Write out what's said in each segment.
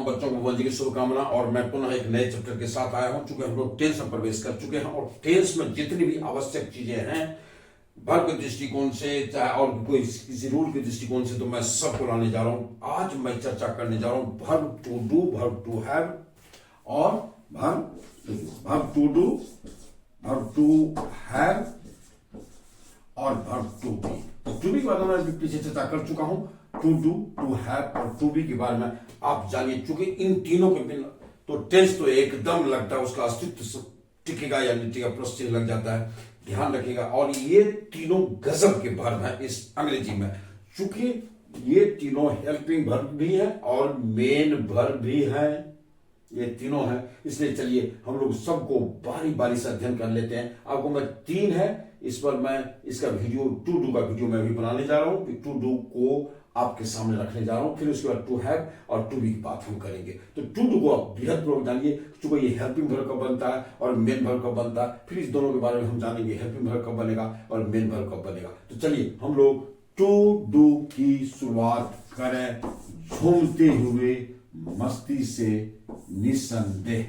बच्चों को वंश की शुभकामना। और मैं पुनः एक नए चैप्टर के साथ आया हूं। चूंकि हम लोग टेंस में प्रवेश कर चुके हैं और टेंस में जितनी भी आवश्यक चीजें हैं वर्ब के दृष्टिकोण से चाहे और कोई किसी रूल के दृष्टिकोण से, तो मैं सबको लाने जा रहा हूं। आज मैं चर्चा करने जा रहा हूं verb to do, verb to have और verb to do, verb to have और verb to be. To be के बारे में मैं पीछे चर्चा कर चुका हूं। टू डू, टू हैव और टू बी के बारे में आप जानिए। चूंकि इन तीनों के बिना तो टेंस तो एकदम लगता है, उसका अस्तित्व टिकेगा या नहीं टिकेगा, प्लस चिन्ह लग जाता है, ध्यान रखिएगा। और ये तीनों गजब के वर्ब हैं इस अंग्रेजी में। चूंकि ये तीनों हेल्पिंग वर्ब भी है और मेन वर्ब भी है, ये तीनों हैं। इसलिए चलिए हम लोग सबको बारी बारी से अध्ययन कर लेते हैं। आपको मैं 3 है इस पर मैं इसका वीडियो टू डू का वीडियो मैं भी बनाने जा रहा हूं। टू डू को आपके सामने रखने जा रहा हूं, फिर उसके बाद टू हैव और टू बी की बात हम करेंगे। तो टू डू को आप बृहद पूर्वक जानिए, क्योंकि ये हेल्पिंग वर्ब कब बनता है और मेन वर्ब कब बनता है। फिर इस दोनों के बारे में हम जानेंगे, हेल्पिंग वर्ब कब बनेगा और मेन वर्ब कब बनेगा। तो चलिए हम लोग टू डू की शुरुआत करें झूमते हुए मस्ती से निसंदेह।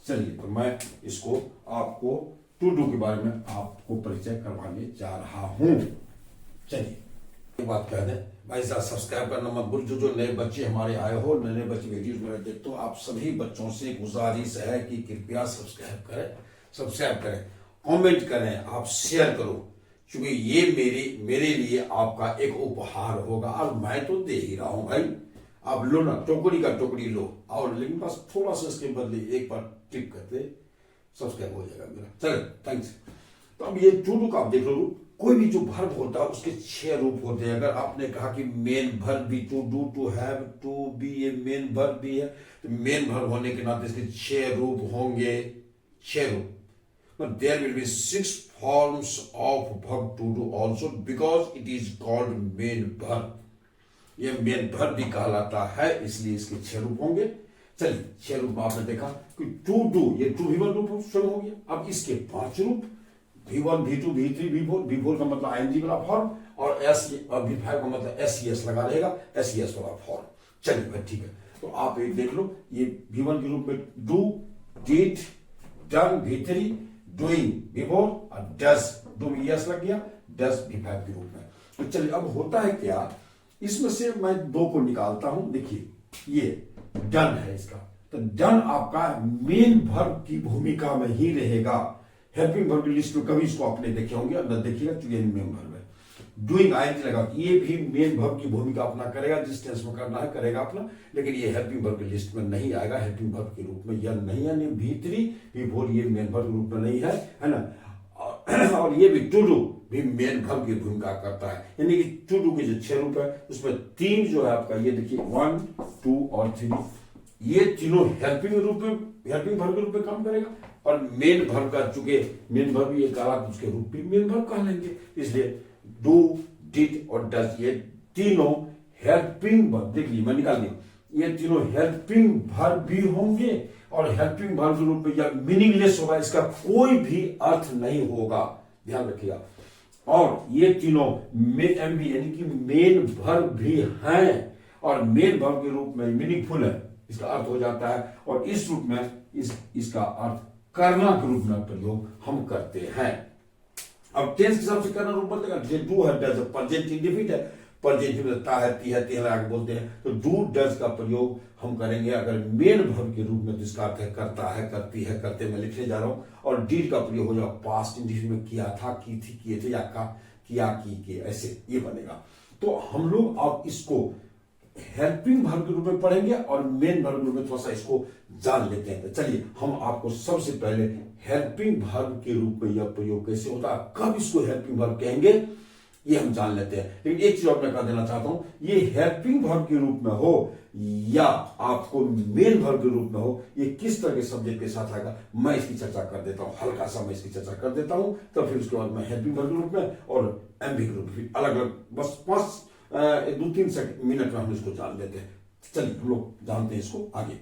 चलिए तो मैं इसको आपको टू डू के बारे में आपको परिचय करवाने जा रहा हूं। चलिए एक बात कह दें भाई साहब, सब्सक्राइब करना मत भूल। जो नए बच्चे हमारे आए हो, नए बच्चे वीडियोस मेरे देखते हो, आप सभी बच्चों से गुजारिश है कि कृपया सब्सक्राइब करें, कमेंट करें, आप शेयर करो, क्योंकि ये मेरे लिए आपका एक उपहार होगा। और मैं तो दे ही रहा हूं भाई, आप लो ना, टोकरी का टोकरी लो। और लेकिन बस थोड़ा सा इसके बदले एक बार टिप करते सब्सक्राइब हो जाएगा मेरा। चलो थैंक्स। तो अब ये टू डू का आप देख लो, कोई भी जो वर्ब होता है उसके 6 रूप होते हैं। अगर आपने कहा कि मेन वर्ब भी to do, to have, to be, ये मेन वर्ब भी है, तो मेन वर्ब होने के नाते इसके 6 रूप होंगे। 6 रूप, but there will be 6 forms of verb to do also because it is called main verb। ये मेन वर्ब भी कहलाता है, इसलिए इसके 6 रूप होंगे। चलिए 6 रूप में आपने देखा कि टू डू, ये टू भी रूप शुरू हो गया। अब इसके 5 रूप, V1, V2, V3, V4। V4 का मतलब ING वाला फॉर्म और V5 का मतलब SES लगा रहेगा, SES वाला फॉर्म। चलिए भाई ठीक है, तो आप एक देख लो, ये V1 के रूप में do, did, done V3, doing V4 और डज, डू में यस लग गया, डज V5 के रूप में। तो चलिए अब होता है क्या, इसमें से मैं 2 को निकालता हूं। देखिए ये डन है इसका, तो डन आपका मेन वर्ब की भूमिका में ही रहेगा। हेल्पिंग वर्ब की लिस्ट में कभी इसको आपने देखे होंगे, अंदर देखिएगा, चूंकि मेन वर्ब है। डूइंग ING लगा, ये भी मेन वर्ब की भूमिका अपना करेगा, जिस टेंस में करना है करेगा अपना, लेकिन ये हेल्पिंग वर्ब की लिस्ट में नहीं आएगा। हेल्पिंग वर्ब के रूप में यह नहीं है, V3, V4 ये मेन वर्ब के रूप में नहीं है ना। और ये भी टू डू भी मेन वर्ब की भूमिका करता है, यानी कि टू डू के जो 6 रूप है उसमें 3 जो है आपका, ये देखिए 1, 2 और 3, ये तीनों हेल्पिंग वर्ब के रूप में काम करेगा। और मेन वर्ब का, चूंकि मेन वर्ब ये काला, उसके रूप भी मेन वर्ब कह लेंगे, इसलिए डू, डिड और डज ये तीनों हेल्पिंग वर्ब। देखिए मैं निकाल दिया, ये तीनों हेल्पिंग वर्ब भी होंगे और हेल्पिंग वर्ब के रूप में यह मीनिंगलेस होगा, इसका कोई भी अर्थ नहीं होगा, ध्यान रखिएगा। और ये तीनों MV यानी कि मेन वर्ब भी हैं और मेन वर्ब के रूप में मीनिंगफुल है, इसका अर्थ हो जाता है। और इस रूप में इसका अर्थ करना के रूप में प्रयोग हम करते हैं। अब टेंस के हिसाब से करना रूप बदलेगा। डू है, डज प्रेजेंट इंडेफिनिट है, प्रेजेंट में ता है, ती है, ती लगा के बोलते हैं, तो डू डज का प्रयोग हम करेंगे अगर मेन वर्ब के रूप में, तो इसका अर्थ है करता है, करती है, करते में लिखने जा रहा हूं। और डीड का प्रयोग हो जाएगा पास्ट इंडेफिनिट में, किया था, की थी, किए थे, या किया, की के, ऐसे ये बनेगा। तो हम लोग अब इसको हेल्पिंग वर्ब के रूप में पढ़ेंगे और मेन वर्ब के रूप में थोड़ा सा इसको जान लेते हैं। तो चलिए हम आपको सबसे पहले हेल्पिंग वर्ब के रूप में यह प्रयोग कैसे होता है, कब इसको हेल्पिंग वर्ब कहेंगे, ये हम जान लेते हैं। लेकिन एक चीज और मैं कह देना चाहता हूं, ये हेल्पिंग वर्ब के रूप में हो या आपको मेन वर्ब के रूप में हो, ये किस तरह के सब्जेक्ट के साथ आएगा, मैं इसकी चर्चा कर देता हूं, हल्का सा मैं इसकी चर्चा कर देता हूं। तो फिर उसके बाद मैं हेल्पिंग वर्ब के रूप में और MV के रूप में अलग अलग, बस 2-3 मिनट में हम इसको जान लेते हैं। चलिए हम लोग जानते हैं इसको आगे।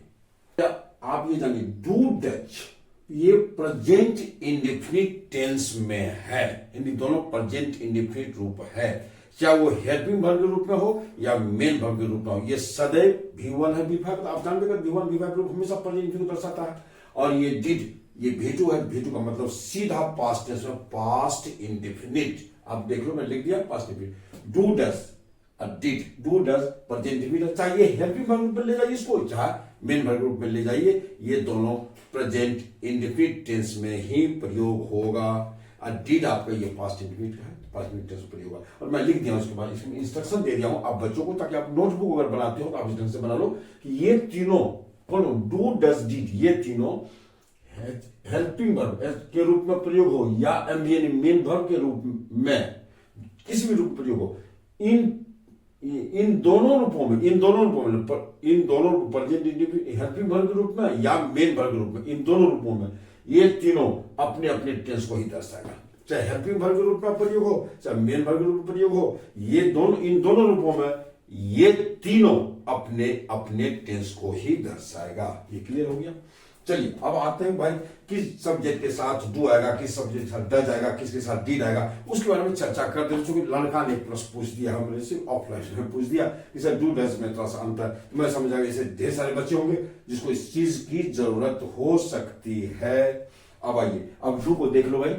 आप ये जानिए, डू डच ये प्रेजेंट इंडेफिनिट टेंस में है, इन दोनों प्रेजेंट इंडेफिनिट रूप है। चाहे वो हेल्पिंग वर्ब के रूप में हो या मेन वर्ब के रूप में हो, ये सदैव V1 है V5, तो आप जानते हैं V1 V5 रूप हमेशा प्रेजेंट इंडेफिनिट को दर्शाता है। और ये डिड, ये V2 है, V2 का मतलब सीधा पास्ट टेंस में पास्ट इंडेफिनिट। आप देख लो मैं लिख दिया past indefinite. Do does did, do does present indefinite, चाहे ये हेल्पिंग वर्ब में ले जाइए इसको, चाहे मेन वर्ब रूप में ले जाइए, ये दोनों प्रेजेंट इंडेफिनिट टेंस में ही प्रयोग होगा। डिड आपका ये पास्ट इंडेफिनिट है, पास्ट इंडेफिनिट टेंस में प्रयोग होगा। और मैं लिख दिया उसके बाद इसमें इंस्ट्रक्शन दे दिया हूं आप बच्चों को, ताकि आप नोटबुक अगर बनाते हो तो आप इस ढंग से बना लो कि ये तीनों डू डज डिड, ये तीनों हेल्पिंग वर्ब के रूप में प्रयोग हो या मेन वर्ब के रूप में किसी भी रूप में प्रयोग हो, इन दोनों रूपों में प्रेजेंट इंडेफिनिट हेल्पिंग वर्ब के रूप में या मेन वर्ब के रूप में, इन दोनों रूपों में ये तीनों अपने अपने टेंस को ही दर्शाएगा। चाहे हेल्पिंग वर्ब के रूप में प्रयोग हो, चाहे मेन वर्ब के रूप में प्रयोग हो, ये दोनों, इन दोनों रूपों में ये तीनों अपने अपने टेंस को ही दर्शाएगा। ये क्लियर हो गया। चलिए अब आते हैं भाई किस सब्जेक्ट के साथ डू आएगा, किस सब्जेक्ट के साथ डज आएगा, किसके साथ डिड आएगा, उसके बारे में चर्चा कर दे। क्योंकि लड़का ने प्रश्न पूछ दिया, हमने सिर्फ ऑफलाइन में पूछ दिया कि सर डू डज में थोड़ा सा अंतर, तो मैं समझा इसे ढेर सारे बच्चे होंगे जिसको इस चीज की जरूरत हो सकती है। अब आइए, अब डू को देख लो भाई।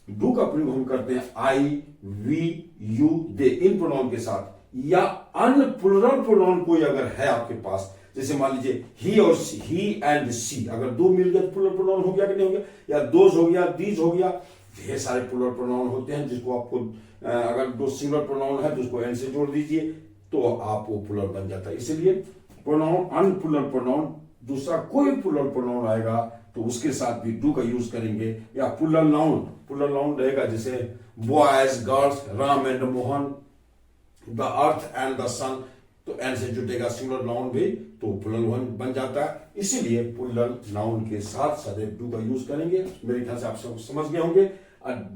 डू का प्रयोग हम करते हैं आई, वी, यू, दे इन प्रोनाउन के साथ, या अन्य प्लुरल प्रोनाउन कोई अगर है आपके पास, जैसे मान लीजिए ही और सी, ही एंड सी, अगर दो मिल गए तो प्लुरल प्रोनाउन हो गया कि नहीं हो गया, या दोज हो गया, दीज हो गया, ढेर सारे प्लुरल प्रोनाउन होते हैं जिसको आपको अगर दो सिंगुलर प्रोनाउन है तो उसको एन से जोड़ दीजिए तो आप वो प्लुरल बन जाता है। इसलिए प्रोनाउन अन प्लुरल प्रोनाउन, दूसरा कोई प्लुरल प्रोनाउन आएगा तो उसके साथ भी डू का यूज करेंगे। या प्लुरल नाउन रहेगा, जैसे boys, girls, Ram and Mohan, the earth and the sun, तो एन से जुटेगा सिंगुलर नाउन भी तो प्लुरल बन जाता है। इसीलिए प्लुरल नाउन के साथ सदैव डू का यूज करेंगे। मेरे ख्याल से आप सब समझ गए होंगे।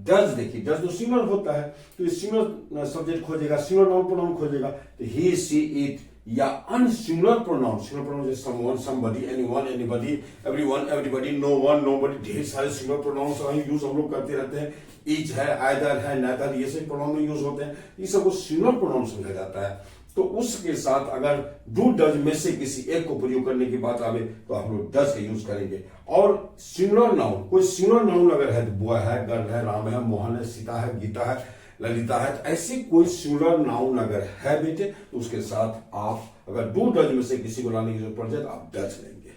डज देखिए, डज तो सिंगुलर होता है तो सिंगुलर सब्जेक्ट खोजेगा, सिंगुलर नाउन प्रोनाउन खोजेगा, तो ही, सी, इट, या अनसिंगुलर प्रोनाउन, सिंगुलर प्रोनाउन जैसे someone, somebody, anyone, anybody, everyone, everybody, no one, nobody, ढेर सारे सिंगुलर प्रोनाउंस यूज हम लोग करते रहते हैं। ईच है, आइदर है, नेदर, ये सब प्रोनाउन में यूज होते हैं। ये सब सिंगुलर प्रोनाउन समझा जाता है। तो उसके साथ अगर डू डज में से किसी एक को प्रयोग करने की बात आवे तो हम लोग डज का यूज करेंगे। और सिंगुलर नाउन, कोई सिंगुलर नाउन अगर है तो बॉय है, गर्ल है, राम है, मोहन है, सीता है, गीता है, ललिता है, तो ऐसी कोई सिंगुलर नाउन अगर है बेटे तो उसके साथ आप अगर डू डज में से किसी को लाने की जरूरत पड़ जाए तो आप डज लेंगे।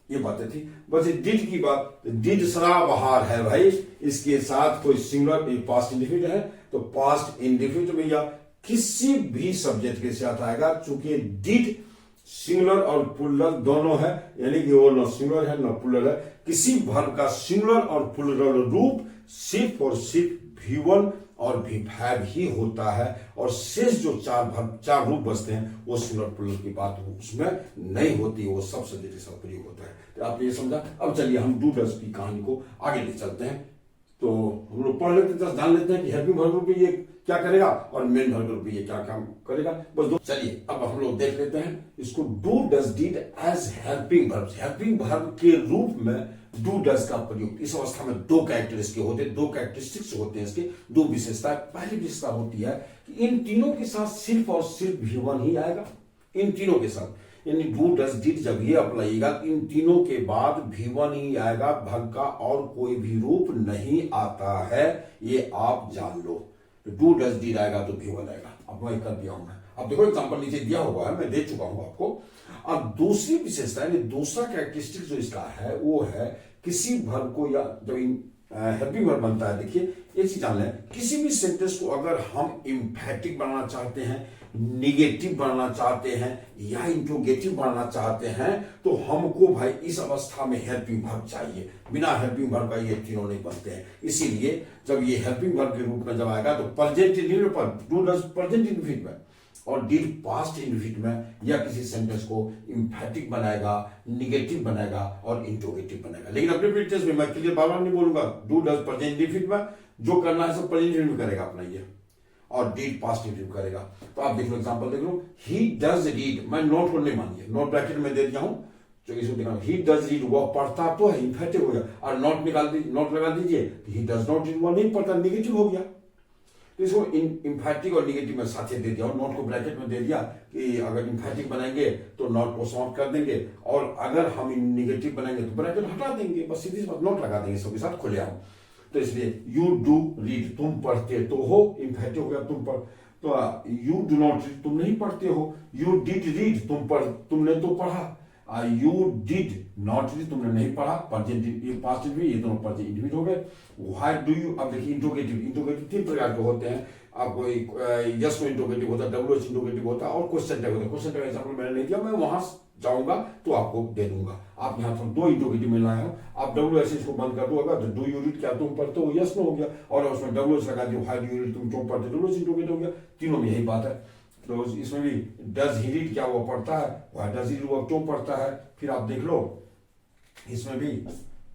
ये बातें थी। बस डिड की बात, डिड सराबहार है भाई, इसके साथ कोई सिंगुलर पास्ट इंडेफिनिट है तो पास्ट इंडेफिनिट में या किसी भी सब्जेक्ट के साथ आएगा। चूंकि डिड सिंगुलर और प्लुरल दोनों है, यानी कि वो न सिंगुलर है न प्लुरल है। किसी वर्ब का सिंगुलर और प्लुरल रूप सिर्फ और सिर्फ V1 और V5 ही होता है, और शेष जो चार रूप बचते हैं वो सिंगुलर प्लुरल की बात उसमें नहीं होती, वो सब सब्जेक्ट के साथ प्रयोग होता है। तो आपने ये समझा। अब चलिए हम डू डज की कहानी को आगे ले चलते हैं। तो हम लोग पढ़ लेते हैं, जान लेते हैं कि हेल्पिंग वर्ब रूप ये क्या करेगा और मेन वर्ब रूप ये क्या काम करेगा। बस दो। चलिए अब हम लोग देख लेते हैं इसको। Do does did as helping verb, helping verb के रूप में डू डज का प्रयोग। इस अवस्था में दो कैरेक्टरिस्टिक्स होते हैं इसके, दो विशेषता। पहली विशेषता होती है कि इन तीनों के साथ सिर्फ और सिर्फ V1 ही आएगा। इन तीनों के साथ यानी डू डज डिड जब ये अप्लाइएगा इन तीनों के बाद V1 ही आएगा, भग का और कोई भी रूप नहीं आता है, ये आप जान लो। तो डू डज डिड आएगा तो V1 आएगा। अब मैं कर दिया हूं मैं। अब देखो एग्जांपल नीचे दिया हुआ है, मैं दे चुका हूं आपको। अब दूसरी विशेषता यानी दूसरा कैरेक्टरिस्टिक जो इसका है वो है किसी वर्ब को या जब हेल्पिंग वर्ब बनता है, देखिए एक चीज जान लें, किसी भी सेंटेंस को अगर हम इम्फेटिक बनाना चाहते हैं, निगेटिव बनाना चाहते हैं या इंट्रोगेटिव बनाना चाहते हैं तो हमको भाई इस अवस्था में हेल्पिंग वर्ब चाहिए। बिना हेल्पिंग वर्ब का ये तीनों नहीं बनते हैं। इसीलिए जब ये हेल्पिंग वर्ब के रूप में जब आएगा तो प्रेजेंट इंडेफिनिट पर डू डज प्रेजेंट इंडेफिनिट में और डिड पास्ट इंडेफिनिट में या किसी सेंटेंस को इम्फेटिक बनाएगा, निगेटिव बनाएगा और इंट्रोगेटिव बनाएगा। लेकिन अपने प्रेजेंट में मैं क्लियर बार-बार नहीं बोलूंगा। डू डज प्रेजेंट इंडेफिनिट में जो करना है सब प्रेजेंट इंडेफिनिट में करेगा अपना ये, और डिड पास्ट इंडेफिनिट करेगा। तो आप देख लो एग्जांपल देख लो। ही डज रीड, मैं नोट को नहीं मानिए, नोट ब्रैकेट में दे दिया हूं जो इसको दिखा। ही डज रीड, वह पढ़ता तो है, इम्फेटिक हो गया, और नोट निकाल दीजिए, नोट लगा दीजिए। ही डज नॉट रीड, वह नहीं पढ़ता, निगेटिव हो गया। तो इसको इम्फैटिक और निगेटिव में साथ ही दे दिया और नॉट को ब्रैकेट में दे दिया कि अगर इम्फैटिक बनाएंगे तो नॉट को समाप्त कर देंगे और अगर हम निगेटिव बनाएंगे तो ब्रैकेट हटा देंगे, बस सीधी बात नॉट लगा देंगे सबके साथ खुले आम। तो इसलिए यू डू रीड, तुम पढ़ते तो हो, इम्फैटिक हो गया तुम पढ़, तो यू डू नॉट रीड, तुम नहीं पढ़ते हो। यू डिड रीड, तुमने तो पढ़ा। यू डिड नॉट रीड, तुमने नहीं पढ़ा। प्रेजेंट पास्ट इंडिविजुअल, ये दोनों प्रेजेंट इंडिविजुअल हो गए। व्हाई डू यू, अब देखिए इंट्रोगेटिव तीन प्रकार के होते हैं। आपको यस में इंट्रोगेटिव होता है, डब्ल्यू एच इंट्रोगेटिव होता है और क्वेश्चन टैग होता है। क्वेश्चन टैग एग्जाम्पल मैंने नहीं दिया, मैं वहां जाऊंगा तो आपको दे दूंगा। आप यहाँ पर दो इंट्रोगेटिव में लाए हो, आप डब्ल्यू एस को बंद कर दो, अगर डू यू रीड, क्या तुम पढ़ते हो, यस में हो गया, और उसमें डब्ल्यू एस लगा दिया, हाई डू यू रीड, तुम क्यों पढ़ते हो, डब्ल्यू एस इंट्रोगेटिव हो गया। तीनों में यही बात है। तो इसमें भी डज ही रीड, क्या वो पढ़ता है, व्हाई डज ही रीड, वो क्यों पढ़ता है। फिर आप देख लो इसमें भी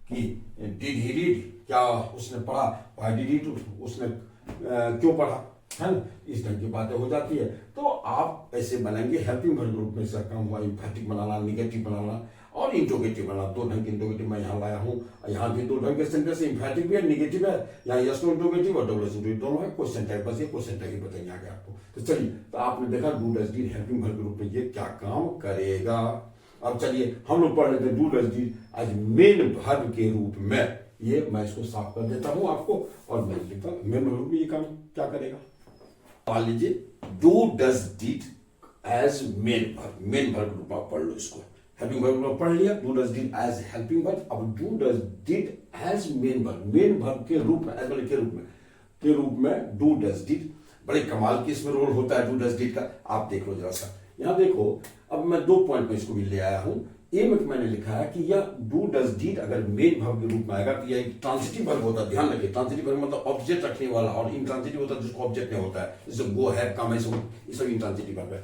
कि डिड ही रीड, क्या उसने पढ़ा, व्हाई डिड ही, उसने क्यों पढ़ा, है ना। इस ढंग की बातें हो जाती है। तो आप ऐसे बनाएंगे। हेल्पिंग वर्ब ग्रुप में इसका काम हुआ इम्फैटिक बनाना, निगेटिव बनाना और इंट्रोगेटिव बनाना। दो ढंग के इंट्रोगेटिव मैं यहाँ लाया हूँ। यहाँ भी दो ढंग के सेंटेंस, इम्फैटिक भी है, निगेटिव है। यहाँ यस नो इंट्रोगेटिव और डब्ल्यू एस इंट्रोगेटिव दोनों है। क्वेश्चन टाइप, बस ये क्वेश्चन टाइप ही बताएंगे आगे आपको। तो चलिए, तो आपने देखा do does did helping verb group में ये क्या काम करेगा। अब चलिए हम लोग पढ़ लेते हैं डू डज डिड आज मेन वर्ब के रूप में। ये मैं इसको साफ कर देता हूँ आपको और मैं लिखता हूँ मेन वर्ब में ये काम क्या करेगा। मान लीजिए do does did as main verb group आप पढ़ लो इसको। हेल्पिंग वर्ब ग्रुप पढ़ लिया, do does did as helping verb. अब do does did as main verb के रूप में, एज वाले के रूप में डू डज डिड। बड़े कमाल की इसमें रोल होता है डू डज डिड का। आप देख लो जरा सा, यहां देखो। अब मैं दो पॉइंट में इसको भी ले आया हूं। ए में मैंने लिखा है कि यह डू डज डिड अगर मेन वर्ब के रूप में आएगा तो यह एक ट्रांजिटिव वर्ब होता है। ध्यान रखिए, ट्रांजिटिव वर्ब मतलब ऑब्जेक्ट रखने वाला, और इंट्रांजिटिव होता है जिसको ऑब्जेक्ट नहीं होता है, जैसे गो है, कम है, ये सब इंट्रांजिटिव वर्ब है।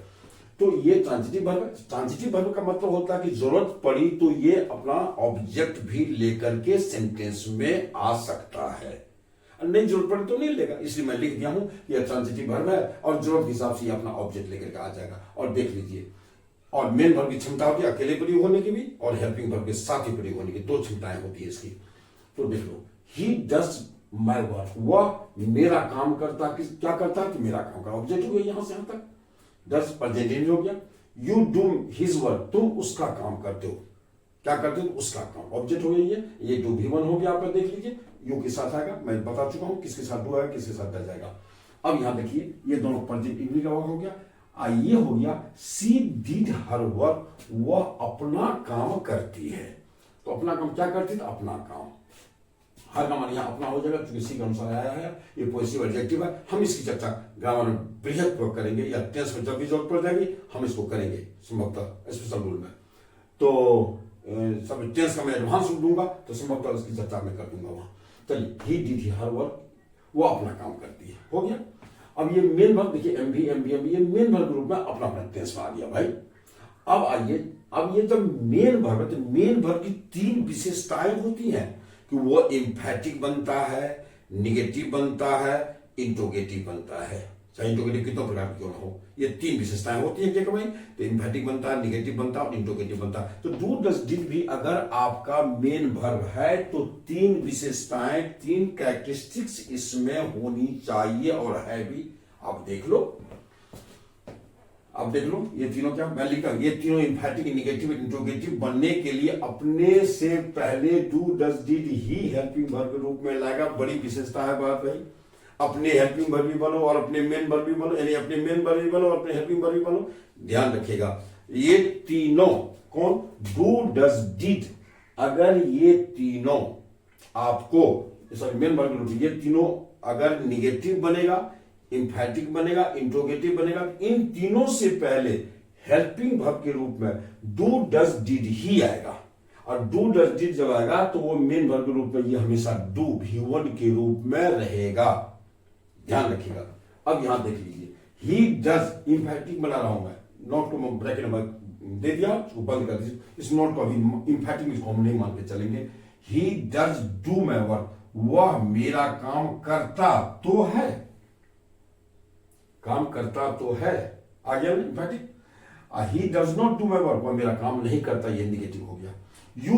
तो ये ट्रांजिटिव वर्ब है। ट्रांजिटिव वर्ब का मतलब होता है कि जरूरत पड़ी तो ये अपना ऑब्जेक्ट भी लेकर के सेंटेंस में आ सकता है, नहीं जरूरत पड़ी तो नहीं लेगा। इसलिए मैं लिख दिया हूं कि यह ट्रांजिटिव वर्ब है और जरूरत के हिसाब से ये अपना ऑब्जेक्ट लेकर के आ जाएगा। और देख लीजिए, और मेन वर्ब की क्षमता होती है अकेले प्रयोग होने की भी और हेल्पिंग वर्ब के साथ ही प्रयोग होने की, दो क्षमताएं होती है इसकी। तो देख लो, ही डज माई वर्क, वह मेरा काम करता, क्या करता है कि मेरा काम का ऑब्जेक्ट हो गया यहां से यहां तक, डज प्रेजेंट हो गया। यू डू हिज वर्क, तुम उसका काम करते हो, क्या करते हो, उसका काम ऑब्जेक्ट हो गया। ये डू भी वन हो गया, आप देख लीजिए, यू के साथ आएगा, मैं बता चुका हूं किसके साथ डू आएगा, किसके साथ डज आएगा। अब यहां देखिए, ये दोनों प्रेजेंट इंडिविजुअल हो गया। ये हो गया सी डिड हर वर्क, वह अपना काम करती है। तो अपना काम क्या करती है, तो अपना काम, हर काम यहाँ अपना हो जाएगा क्योंकि सी के अनुसार आया है। ये पॉजिटिव एडजेक्टिव है। हम इसकी चर्चा ग्रामर में बृहद करेंगे, या टेंस में जब भी जरूरत पड़ जाएगी हम इसको करेंगे संभवतः स्पेशल रूल में। तो सब टेंस का मैं एडवांस दूंगा तो संभवतः इसकी चर्चा मैं कर दूंगा वहां। चलिए, ही डिड हर वर्क, वो अपना काम करती है, हो गया। अब ये मेन वर्ब देखिए, एमवी एमवी एमवी, ये मेन वर्ब ग्रुप में अपना अपना टेंस में आ गया भाई। अब आइए, अब ये जब मेन वर्ब है तो मेन वर्ब की तीन विशेषताएं होती हैं कि वो एम्फैटिक बनता है, निगेटिव बनता है, इंट्रोगेटिव बनता है। चाहे इंट्रोगेटिव कितने प्रकार क्यों ना हो, ये तीन विशेषताएं होती हैं क्या भाई। तो एम्फैटिक बनता है, निगेटिव बनता है और इंट्रोगेटिव बनता है। तो डू डज डिड भी अगर आपका मेन वर्ब है तो तीन विशेषताएं, तीन कैरेक्टरिस्टिक्स इसमें होनी चाहिए और है भी। आप देख लो, अब देख लो ये तीनों, क्या मैं लिखा, ये तीनों एम्फैटिक, निगेटिव, इंट्रोगेटिव बनने के लिए अपने से पहले do does did he helping verb के रूप में लाएगा। बड़ी विशेषता है बात भाई। अपने हेल्पिंग वर्ब भी बनो और अपने मेन वर्ब भी बनो, यानी अपने मेन वर्ब भी बनो और अपने हेल्पिंग वर्ब भी बनो। ध्यान रखिएगा, ये तीनों कौन, डू डज डिड, अगर ये तीनों आपको, सॉरी मेन वर्ब ग्रुप, ये तीनों अगर निगेटिव बनेगा, एम्फैटिक बनेगा, इंट्रोगेटिव बनेगा, इन तीनों से पहले हेल्पिंग वर्ब के रूप में डू डज डिड ही आएगा। और डू डज डिड जब आएगा तो वो मेन वर्ब के रूप में ये हमेशा डू भी1 के रूप में रहेगा। ध्यान रखिएगा। अब यहां देख लीजिए, ही डज एम्फैटिक बना रहा हूं मैं, नॉट को ब्रैकेट में दे दिया, उसको बंद कर दीजिए। इस नॉट को अभी एम्फैटिक इसको हम नहीं मान के चलेंगे। He does do my work, वह मेरा काम करता तो है, काम करता तो है, आ गया ना एम्फैटिक। He does not do my work, वह मेरा काम नहीं करता, ये निगेटिव हो गया। यू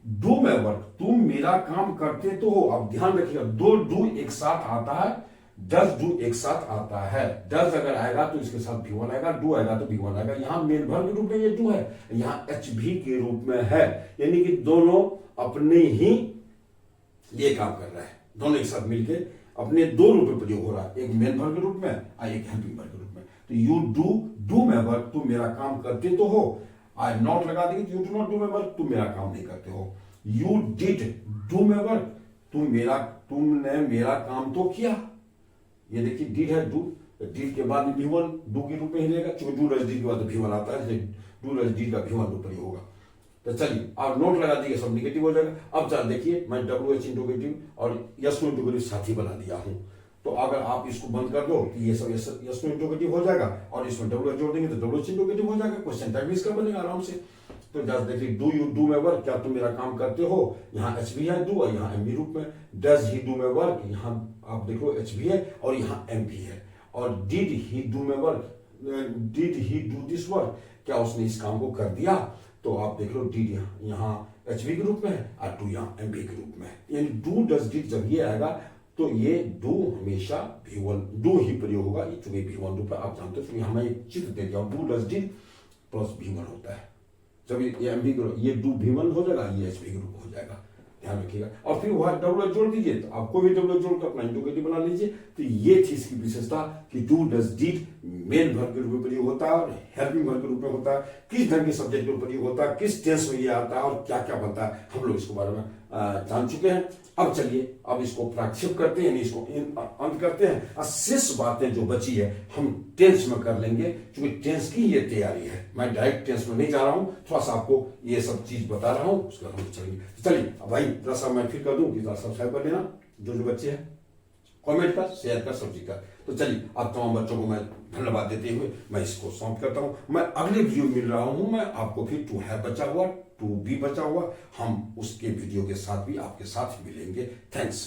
डू माई वर्क, तुम मेरा काम करते तो हो। अब ध्यान रखिएगा, दो डू एक साथ आता है डज डू एक साथ आता है। डज अगर आएगा तो इसके साथ भी वन आएगा, डू आएगा तो भी वन आएगा। यहां मेन वर्ब के रूप में ये डू है, यहां एच भी के रूप में है, यानी कि दोनों अपने ही लिए काम कर रहा है, दोनों एक साथ मिलके अपने दो रूप में प्रयोग हो रहा है, एक मेन वर्ब के रूप में और एक हेल्पिंग वर्ब के रूप में। तो यू डू में वर्ब, तुम मेरा काम करते तो हो, आई नॉट लगा देंगे तो यू डू नॉट डू में वर्ब, तुम मेरा काम नहीं करते हो। यू डिड डू में वर्ब, तुमने मेरा काम तो किया, ये देखिए डिड है, डिड के बाद भी वन डू के रूप में ही रहेगा, क्योंकि डू डज डिड के बाद भी वन आता है, डू डज डिड का भी वन रूप प्रयोग होगा। तो चलिए आप नोट लगा दिए, सब निगेटिव हो जाएगा। अब चल देखिए, मैं डब्ल्यू एच इंटरोगेटिव और यस नो इंटरोगेटिव साथ ही बना दिया हूं, तो अगर आप इसको बंद कर दो तो ये सब यस नो इंटरोगेटिव हो जाएगा, और इसमें डब्ल्यू एच जोड़ देंगे तो डब्ल्यू एच इंटरोगेटिव हो जाएगा। क्वेश्चन टैग भी इसका बनेगा आराम से। तो जस्ट देखिए, डू यू डू में वर्क, क्या तुम मेरा काम करते हो, यहाँ एच भी है डू और यहाँ एम भी रूप में। डज ही डू में वर्क, यहाँ आप देखो एच भी है और यहाँ एम भी है। और डिड ही डू में work, did he do this work, क्या उसने इस काम को कर दिया, तो आप देख लो डिड यहाँ एच भी के रूप में है और डू यहाँ एम भी के रूप में है। यानी डू डज डिड जब ये आएगा तो ये डू हमेशा भी वन डू ही प्रयोग होगा, चूंकि भी वन रूप आप जानते हो। तो हमें एक चित्र दे दिया, डू डज डिड प्लस भी वन होता है, जब ये एम भी ये डू भी वन हो जाएगा, ये एच भी ग्रुप हो जाएगा, ध्यान रखिएगा। और फिर वह डब्ल्यू जोड़ दीजिए, तो आपको भी डब्ल्यू जोड़ कर अपना इंटरोगेटिव बना लीजिए। तो ये थी इसकी विशेषता कि do does did main verb के रूप में प्रयोग होता है और हेल्पिंग वर्ब के रूप में होता है, किस ढंग के सब्जेक्ट में प्रयोग होता है, किस टेंस में ये आता है और क्या क्या बनता है, हम लोग इसके बारे में जान चुके हैं। अब चलिए अब इसको प्राक्षेप करते हैं, इसको अंत करते हैं, और शेष बातें जो बची है हम टेंस में कर लेंगे, क्योंकि टेंस की ये तैयारी है। मैं डायरेक्ट टेंस में नहीं जा रहा हूं, थोड़ा सा आपको ये सब चीज बता रहा हूं, उसके बाद हम चलेंगे। चलिए अब भाई जरा सा मैं फिर कर दूं कि जरा सब्सक्राइब कर लेना जो बच्चे हैं, कमेंट कर, शेयर कर, सब्जी कर। तो चलिए अब तमाम बच्चों को मैं धन्यवाद देते हुए मैं इसको समाप्त करता हूं। मैं अगले वीडियो मिल रहा हूं, मैं आपको फिर टू है बचा हुआ, टू बी बचा हुआ, हम उसके वीडियो के साथ भी आपके साथ मिलेंगे। थैंक्स।